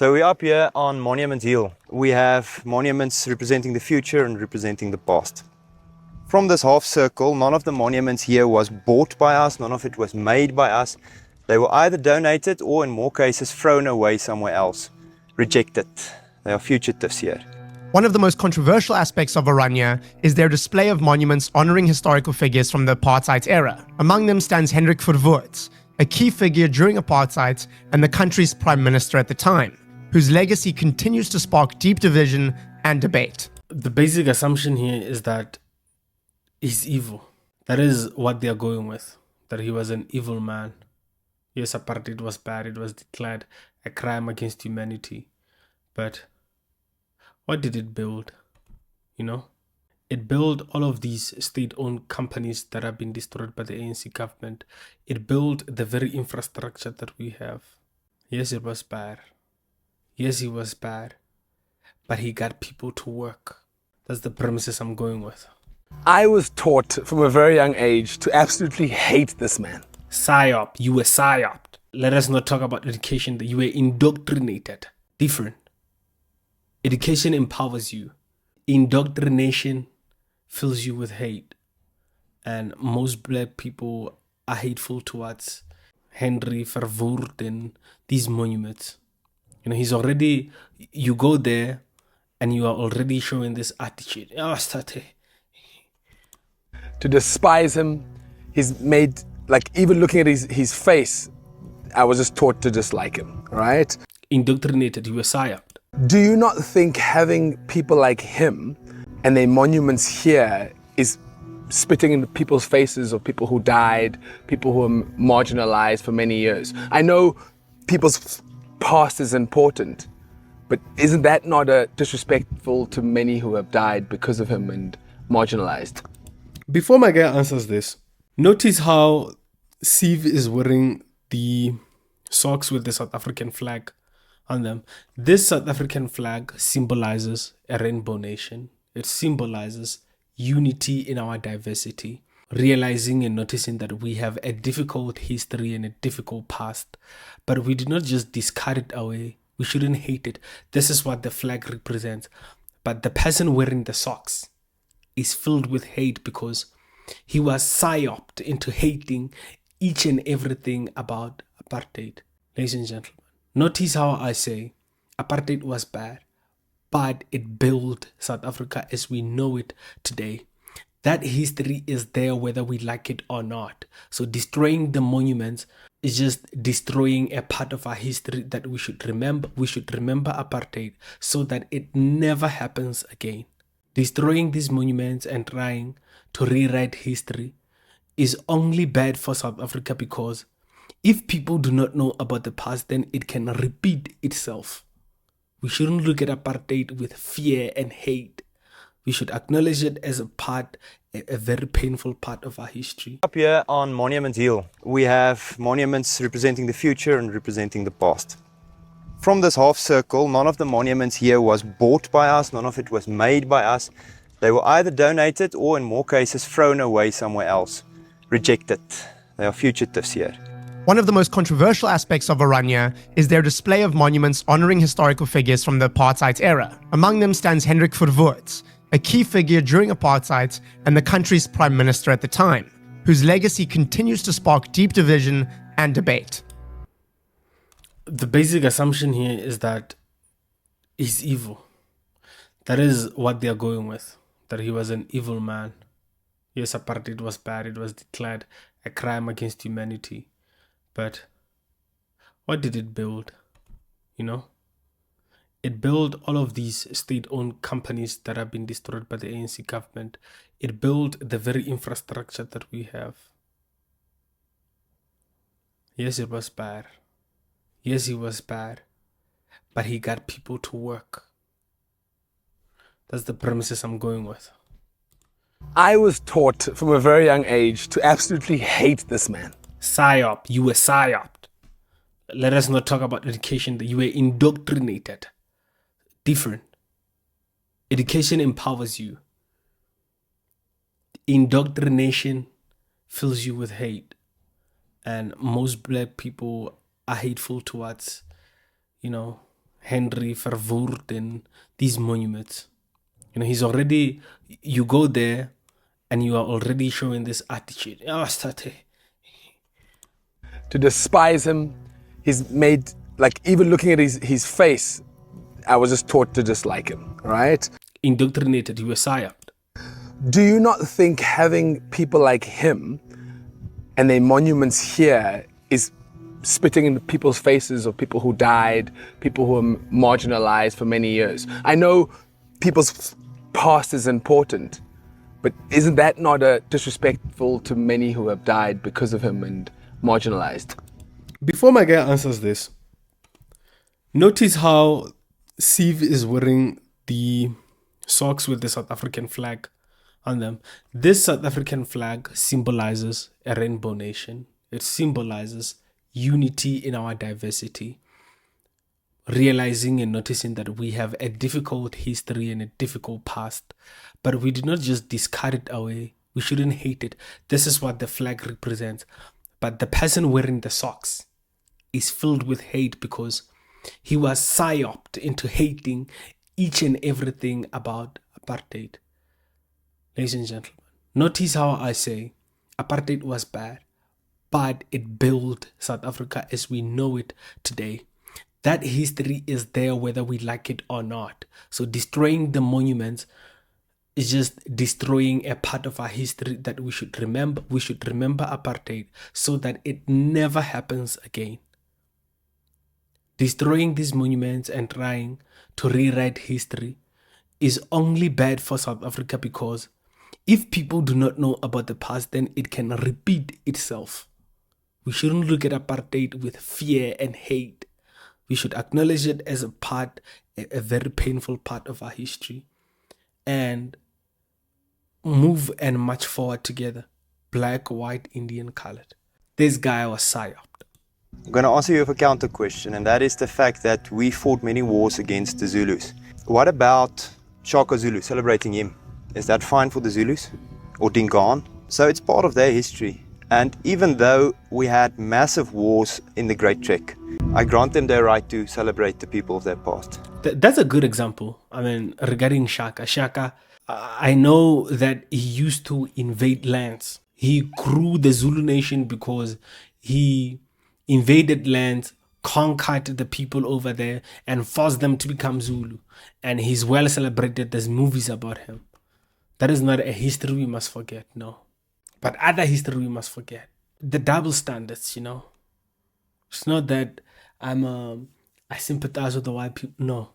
So we're up here on Monument Hill. We have monuments representing the future and representing the past. From this half circle, none of the monuments here was bought by us, none of it was made by us. They were either donated or in more cases thrown away somewhere else, rejected. They are fugitives here. One of the most controversial aspects of Orania is their display of monuments honoring historical figures from the Apartheid era. Among them stands Hendrik Verwoerd, a key figure during Apartheid and the country's prime minister at the time, whose legacy continues to spark deep division and debate. The basic assumption here is that he's evil. That is what they are going with, that he was an evil man. Yes, apartheid was bad. It was declared a crime against humanity. But what did it build? It built all of these state-owned companies that have been destroyed by the ANC government. It built the very infrastructure that we have. Yes, it was bad. Yes, he was bad. But he got people to work. That's the premises I'm going with. I was taught from a very young age to absolutely hate this man. PSYOP, you were PSYOPed. Let us not talk about education. You were indoctrinated. Different. Education empowers you. Indoctrination fills you with hate. And most black people are hateful towards Henry Verwoerd and these monuments. He's already, you go there and you are already showing this attitude. To despise him, he's made, even looking at his face, I was just taught to dislike him, right? Indoctrinated, you were PSYOPed. Do you not think having people like him and their monuments here is spitting in people's faces of people who died, people who were marginalized for many years? I know people's past is important, but isn't that not disrespectful to many who have died because of him and marginalized? Before my guy answers this, notice how Siv is wearing the socks with the South African flag on them. This South African flag symbolizes a rainbow nation. It symbolizes unity in our diversity, realizing and noticing that we have a difficult history and a difficult past, but we do not just discard it away. We shouldn't hate it. This is what the flag represents. But the person wearing the socks is filled with hate because he was PSYOPed into hating each and everything about apartheid. Ladies and gentlemen, notice how I say apartheid was bad, but it built South Africa as we know it today. That history is there whether we like it or not. So destroying the monuments is just destroying a part of our history that we should remember. We should remember apartheid so that it never happens again. Destroying these monuments and trying to rewrite history is only bad for South Africa because if people do not know about the past, then it can repeat itself. We shouldn't look at apartheid with fear and hate. We should acknowledge it as a very painful part of our history. Up here on Monument Hill, we have monuments representing the future and representing the past. From this half circle, none of the monuments here was bought by us, none of it was made by us. They were either donated or in more cases thrown away somewhere else, rejected. They are fugitives here. One of the most controversial aspects of Orania is their display of monuments honoring historical figures from the Apartheid era. Among them stands Hendrik Verwoerd, a key figure during Apartheid and the country's prime minister at the time, whose legacy continues to spark deep division and debate. The basic assumption here is that he's evil. That is what they are going with, that he was an evil man. Yes, apartheid was bad. It was declared a crime against humanity. But what did it build? It built all of these state-owned companies that have been destroyed by the ANC government. It built the very infrastructure that we have. Yes, it was bad. Yes, he was bad. But he got people to work. That's the premises I'm going with. I was taught from a very young age to absolutely hate this man. PSYOP, you were PSYOPed. Let us not talk about education. You were indoctrinated. Different. Education empowers you. Indoctrination fills you with hate. And most black people are hateful towards, Henry Verwoerd and these monuments. You know, he's already, you go there and you are already showing this attitude. To despise him, he's made, like, even looking at his face, I was just taught to dislike him, right? Indoctrinated, you were psyoped. Do you not think having people like him and their monuments here is spitting in people's faces of people who died, people who are marginalized for many years? I know people's past is important, but isn't that not disrespectful to many who have died because of him and marginalized? Before my guy answers this, notice how Siv is wearing the socks with the South African flag on them. This South African flag symbolizes a rainbow nation. It symbolizes unity in our diversity. Realizing and noticing that we have a difficult history and a difficult past, but we do not just discard it away. We shouldn't hate it. This is what the flag represents. But the person wearing the socks is filled with hate because he was psyoped into hating each and everything about apartheid. Ladies and gentlemen, notice how I say apartheid was bad, but it built South Africa as we know it today. That history is there whether we like it or not. So destroying the monuments is just destroying a part of our history that we should remember. We should remember apartheid so that it never happens again. Destroying these monuments and trying to rewrite history is only bad for South Africa, because if people do not know about the past, then it can repeat itself. We shouldn't look at apartheid with fear and hate. We should acknowledge it as a very painful part of our history, and move and march forward together. Black, white, Indian, colored. This guy was psyoped. I'm going to answer you with a counter question, and that is the fact that we fought many wars against the Zulus. What about Shaka Zulu, celebrating him? Is that fine for the Zulus or Dingaan? So it's part of their history. And even though we had massive wars in the Great Trek, I grant them their right to celebrate the people of their past. That's a good example. I mean, regarding Shaka. Shaka, I know that he used to invade lands. He grew the Zulu nation because he invaded lands, conquered the people over there, and forced them to become Zulu. And he's well celebrated. There's movies about him. That is not a history we must forget, no. But other history we must forget. The double standards, you know. It's not that I sympathize with the white people. No.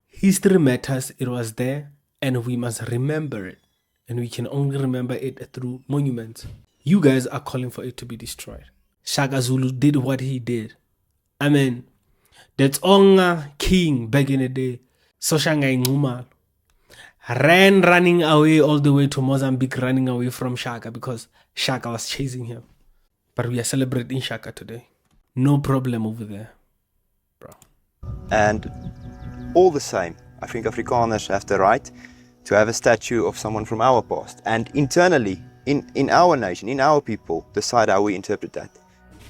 History matters. It was there, and we must remember it. And we can only remember it through monuments. You guys are calling for it to be destroyed. Shaka Zulu did what he did. I mean, that's Onga king back in the day, Soshanga Ngumal, ran running away all the way to Mozambique, running away from Shaka because Shaka was chasing him. But we are celebrating Shaka today. No problem over there, bro. And all the same, I think Afrikaners have the right to have a statue of someone from our past. And internally, in our nation, in our people, decide how we interpret that.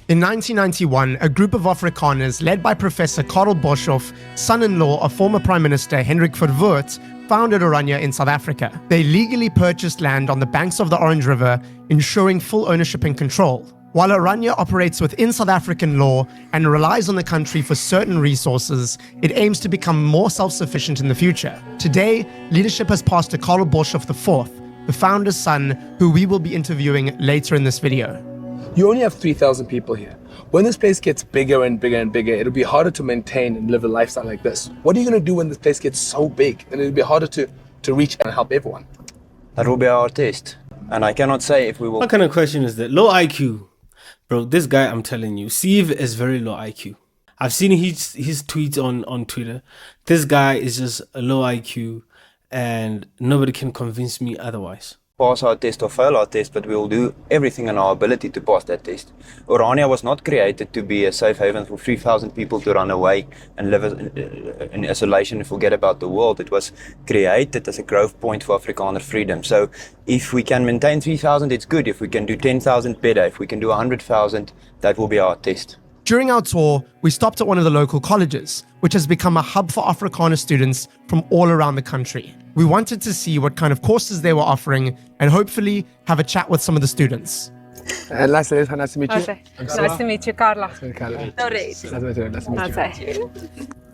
In 1991, a group of Afrikaners led by Professor Karl Boshoff, son-in-law of former Prime Minister Hendrik Verwoerd, founded Orania in South Africa. They legally purchased land on the banks of the Orange River, ensuring full ownership and control. While Orania operates within South African law and relies on the country for certain resources, it aims to become more self-sufficient in the future. Today, leadership has passed to Karl Boshoff IV, the founder's son, who we will be interviewing later in this video. You only have 3,000 people here. When this place gets bigger and bigger and bigger, it'll be harder to maintain and live a lifestyle like this. What are you going to do when this place gets so big? And it'll be harder to reach and help everyone. That will be our test. And I cannot say if we will... What kind of question is that? Low IQ. Bro, this guy, I'm telling you, Siv is very low IQ. I've seen his tweets on Twitter. This guy is just a low IQ and nobody can convince me otherwise. Pass our test or fail our test, but we will do everything in our ability to pass that test. Orania was not created to be a safe haven for 3,000 people to run away and live in isolation and forget about the world. It was created as a growth point for Afrikaner freedom. So if we can maintain 3,000, it's good. If we can do 10,000, better. If we can do 100,000, that will be our test. During our tour, we stopped at one of the local colleges, which has become a hub for Afrikaner students from all around the country. We wanted to see what kind of courses they were offering and hopefully have a chat with some of the students. Nice to meet you. Okay. Nice to meet you, Carla. Nice to meet you.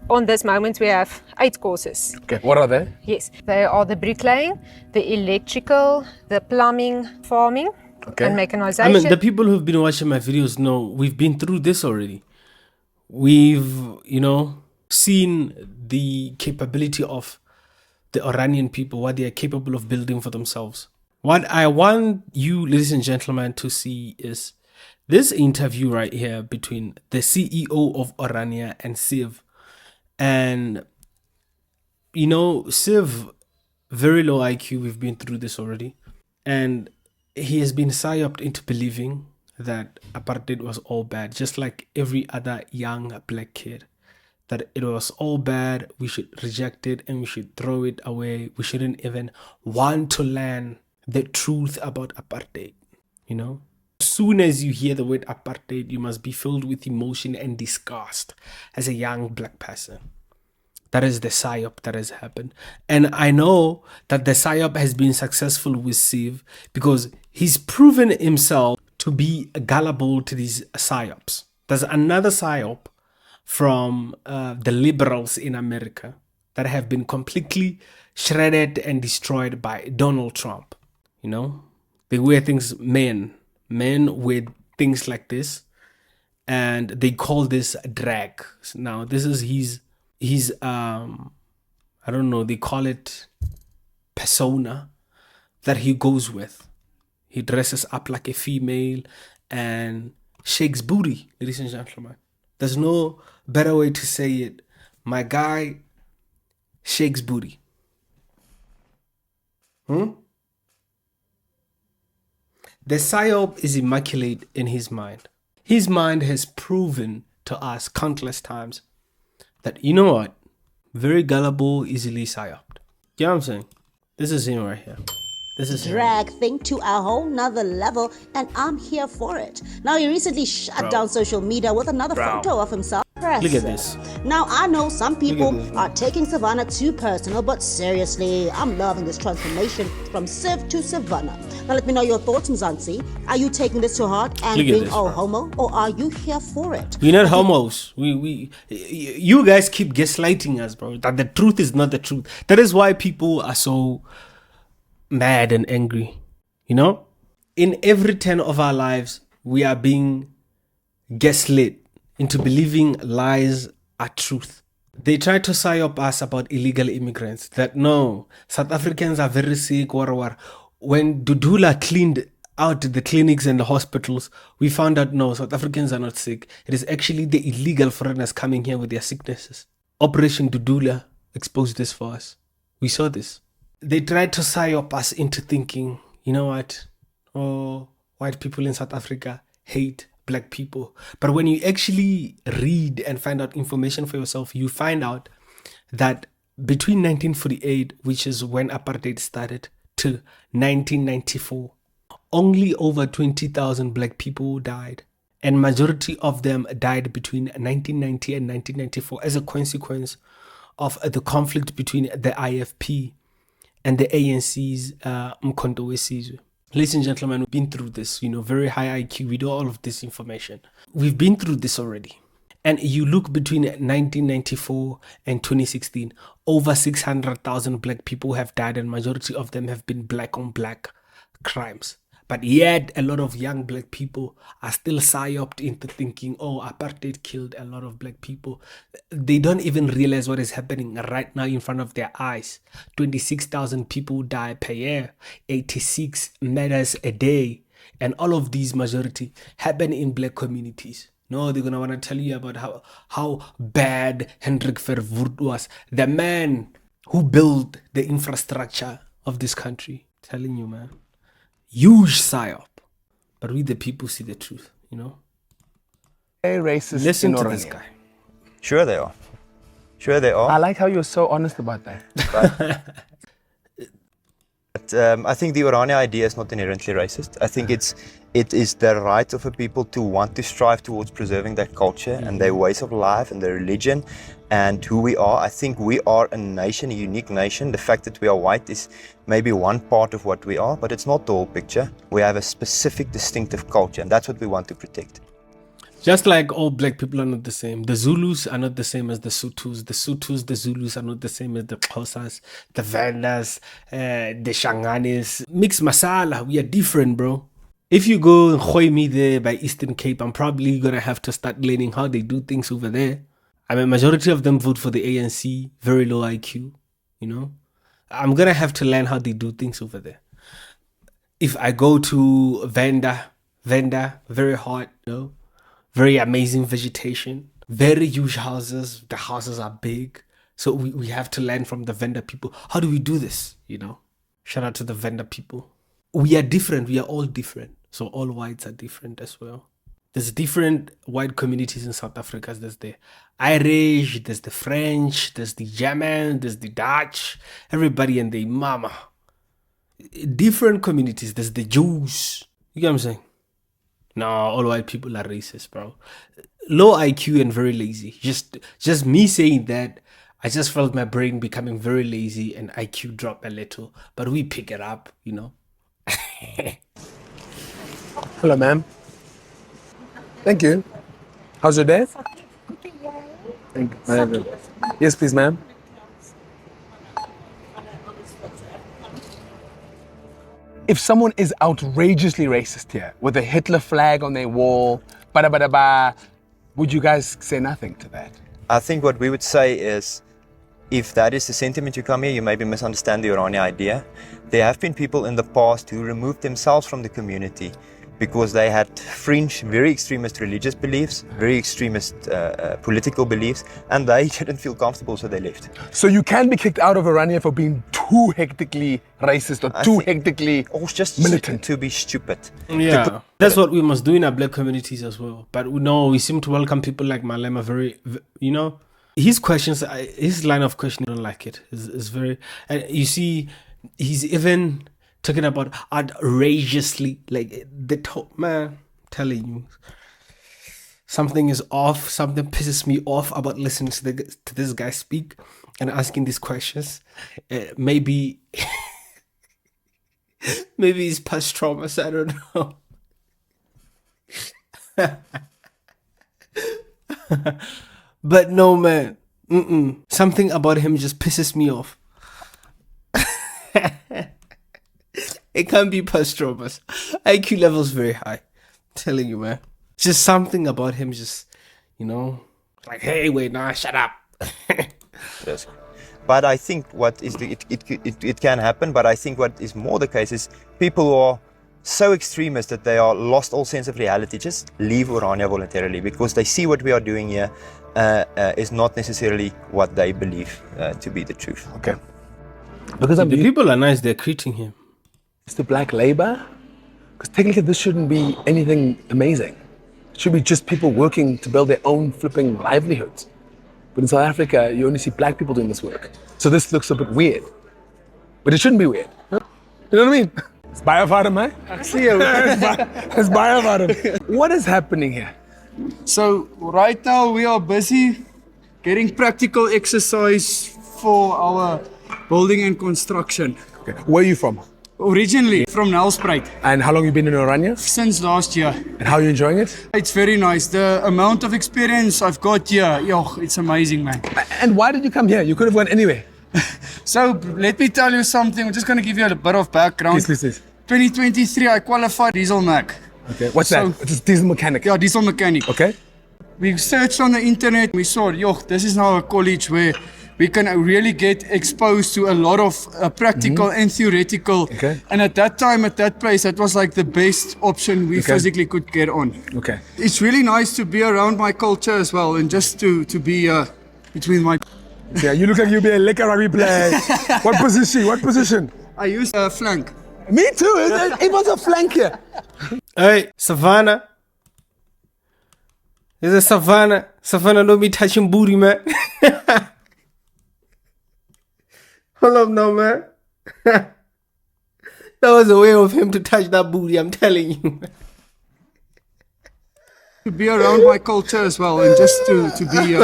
On this moment, we have 8 courses. Okay, what are they? Yes, they are the bricklaying, the electrical, the plumbing, farming, and mechanization. I mean, the people who've been watching my videos know we've been through this already. We've, seen the capability of the Oranian people, what they are capable of building for themselves. What I want you, ladies and gentlemen, to see is this interview right here between the CEO of Orania and Siv. And, Siv, very low IQ, we've been through this already. And he has been psyoped into believing that apartheid was all bad, just like every other young black kid. That it was all bad, we should reject it and we should throw it away. We shouldn't even want to learn the truth about apartheid, As soon as you hear the word apartheid, you must be filled with emotion and disgust as a young black person. That is the psyop that has happened. And I know that the psyop has been successful with Siv because he's proven himself to be gullible to these psyops. There's another psyop from the liberals in America that have been completely shredded and destroyed by Donald Trump. They wear things, men wear things like this, and they call this drag. Now, this is his I don't know, they call it persona that he goes with. He dresses up like a female and shakes booty, ladies and gentlemen. There's no better way to say it. My guy shakes booty. The psyop is immaculate in his mind. His mind has proven to us countless times that, you know what? Very gullible, easily psyoped. You know what I'm saying? This is him right here. This is drag thing to a whole nother level, and I'm here for it. Now, he recently shut down social media with another photo of himself. Look at this. Now, I know some people are taking Savannah too personal, but seriously, I'm loving this transformation from Siv to Savannah. Now, let me know your thoughts, Mzansi. Are you taking this to heart and being all homo, or are you here for it? We're not homos. You guys keep gaslighting us, bro. That the truth is not the truth. That is why people are so mad and angry. In every 10 of our lives, we are being gaslit into believing lies are truth. They try to psyop us about illegal immigrants. That no, South Africans are very sick, war. When Dudula cleaned out the clinics and the hospitals, we found out no, South Africans are not sick. It is actually the illegal foreigners coming here with their sicknesses. Operation Dudula exposed this for us. We saw this. They tried to psyop us into thinking, you know what? Oh, white people in South Africa hate black people. But when you actually read and find out information for yourself, you find out that between 1948, which is when apartheid started, to 1994, only over 20,000 black people died. And majority of them died between 1990 and 1994 as a consequence of the conflict between the IFP and the ANC's Mkhonto weSizwe. Ladies and gentlemen, we've been through this, very high IQ. We know all of this information. We've been through this already. And you look between 1994 and 2016, over 600,000 black people have died, and majority of them have been black on black crimes. But yet, a lot of young black people are still psyoped into thinking, oh, apartheid killed a lot of black people. They don't even realize what is happening right now in front of their eyes. 26,000 people die per year, 86 murders a day. And all of these majority happen in black communities. No, they're going to want to tell you about how bad Hendrik Verwoerd was. The man who built the infrastructure of this country. Telling you, man. Huge psyop. But we the people see the truth, Hey, racist. Listen to this guy. Sure they are. Sure they are. I like how you're so honest about that. But I think the Orania idea is not inherently racist. I think it is the right of a people to want to strive towards preserving their culture and their ways of life and their religion and who we are. I think we are a nation, a unique nation. The fact that we are white is maybe one part of what we are, but it's not the whole picture. We have a specific, distinctive culture, and that's what we want to protect. Just like all black people are not the same. The Zulus are not the same as the Sutus. The Sutus, the Zulus are not the same as the Xhosas, the Vandas, the Shanganis. Mixed masala, we are different, bro. If you go and Khoi me there by Eastern Cape, I'm probably going to have to start learning how they do things over there. I mean, majority of them vote for the ANC, very low IQ, you know. I'm going to have to learn how they do things over there. If I go to Venda, very hot, you know. Very amazing vegetation, very huge houses. The houses are big. So we have to learn from the Venda people. How do we do this? You know, shout out to the Venda people. We are different. We are all different. So all whites are different as well. There's different white communities in South Africa. There's the Irish, there's the French, there's the German, there's the Dutch, everybody and their mama. Different communities. There's the Jews. You get what I'm saying? No, all white people are racist, bro. Low IQ and very lazy. Just me saying that, I just felt my brain becoming very lazy and IQ drop a little. But we pick it up, you know. Hello, ma'am. Thank you. How's your day? Thank you. Yes, please, ma'am. If someone is outrageously racist here, with a Hitler flag on their wall, would you guys say nothing to that? I think what we would say is, if that is the sentiment you come here, you maybe misunderstand the Orania idea. There have been people in the past who removed themselves from the community because they had fringe, very extremist religious beliefs, very extremist political beliefs, and they didn't feel comfortable, so they left. So you can be kicked out of Orania for being too hectically racist or too hectically or just militant. To be stupid. Yeah, that's what we must do in our black communities as well. But no, we seem to welcome people like Malema very, you know, his questions, his line of questioning, I don't like it. It's very, and you see, he's even talking about outrageously, like the top man, I'm telling you, something is off. Something pisses me off about listening to this guy speak and asking these questions. Maybe he's past traumas. I don't know. But no, man. Something about him just pisses me off. It can't be past traumas. IQ level's very high. I'm telling you, man. Just something about him just, you know, like, hey, wait, nah, shut up. Yes. But I think what is it can happen, but I think what is more the case is people who are so extremist that they are lost all sense of reality just leave Orania voluntarily because they see what we are doing here is not necessarily what they believe to be the truth. Okay. Because The people are nice, they're greeting him. it's the black labor, because technically this shouldn't be anything amazing. It should be just people working to build their own flipping livelihoods. But in South Africa, you only see black people doing this work. So this looks a bit weird. But it shouldn't be weird. Huh? You know what I mean? It's biofadem, man. It's biofadem. What is happening here? So right now we are busy getting practical exercise for our building and construction. Okay. Where are you from? Originally from Nelspruit, And how long have you been in Orania? since last year. And how are you enjoying it? It's very nice. The amount of experience I've got here, it's amazing, man. And why did you come here? You could have gone anywhere. So let me tell you something. I'm just going to give you a bit of background. Please. 2023, I qualified diesel mech. Okay. What's So- that? It's a diesel mechanic. Yeah, diesel mechanic. Okay. We searched on the internet. We saw, this is now a college where we can really get exposed to a lot of practical and theoretical. Okay. And at that time, at that place, that was like the best option we Okay. physically could get on. Okay. It's really nice to be around my culture as well, and just to be between my. Yeah, you look like you'll be a liquor rugby player. What position? I use flank. Me too. It was a flank here. Hey, Savannah. Is it Savannah? Savannah, don't be touching booty, man. Hold up now, man. That was a way of him to touch that booty, I'm telling you. To be around my culture as well, and just to be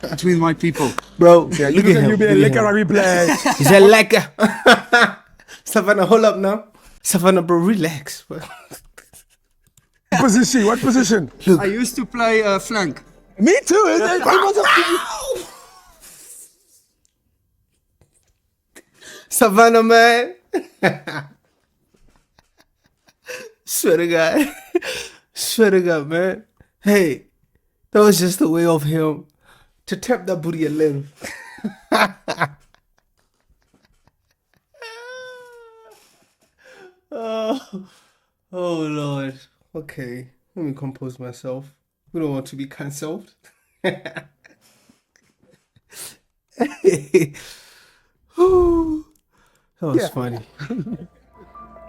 between my people. Bro, yeah, look at him. You be a liquor replay. He's a lekker. Savannah, hold up now. Savannah, bro, relax. Bro. Position, what position? I used to play flank. Me too. Savannah, man. Swear to God. Swear to God, man. Hey, that was just a way of him to tap that booty a little. Oh Lord. Okay, let me compose myself. We don't want to be cancelled. That was funny.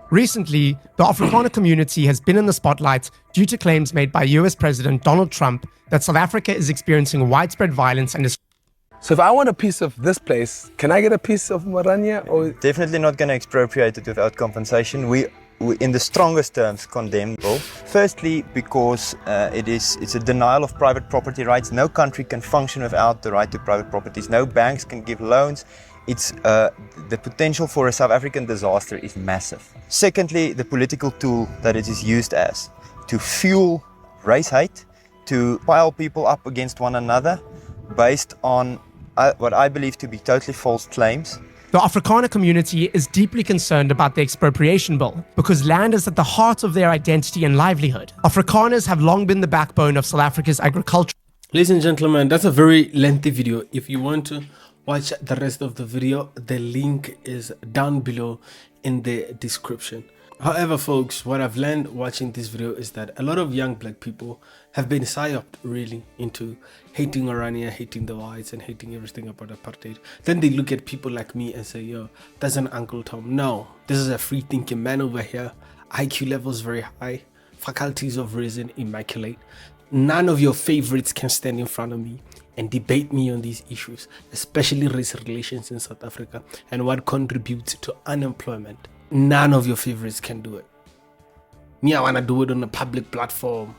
Recently, the Afrikaner community has been in the spotlight due to claims made by US President Donald Trump that South Africa is experiencing widespread violence and is. So if I want a piece of this place, can I get a piece of Orania? Or Definitely not going to expropriate it without compensation. We in the strongest terms condemn the bill. Firstly, because it's a denial of private property rights. No country can function without the right to private properties. No banks can give loans. It's the potential for a South African disaster is massive. Secondly, the political tool that it is used as to fuel race hate, to pile people up against one another based on what I believe to be totally false claims. The Afrikaner community is deeply concerned about the expropriation bill because land is at the heart of their identity and livelihood. Afrikaners have long been the backbone of South Africa's agriculture. Ladies and gentlemen, that's a very lengthy video. If you want to watch the rest of the video, the link is down below in the description. However, folks, what I've learned watching this video is that a lot of young black people have been PSYOPed really into hating Orania, hating the whites, and hating everything about apartheid. Then they look at people like me and say, yo, that's an Uncle Tom. No, this is a free thinking man over here. IQ levels very high, faculties of reason immaculate. None of your favorites can stand in front of me and debate me on these issues, especially race relations in South Africa and what contributes to unemployment. None of your favorites can do it. Me, I want to do it on a public platform.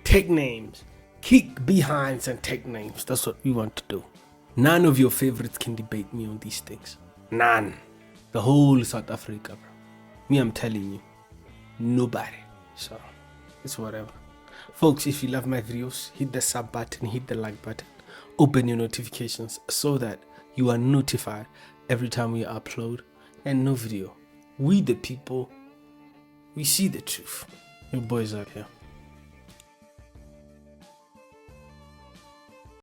Take names. Kick behinds and take names. That's what we want to do. None of your favorites can debate me on these things. None. The whole South Africa, bro. Me, I'm telling you. Nobody. So, it's whatever. Folks, if you love my videos, hit the sub button, hit the like button, open your notifications so that you are notified every time we upload a new video. We the people, we see the truth. Your boys out here.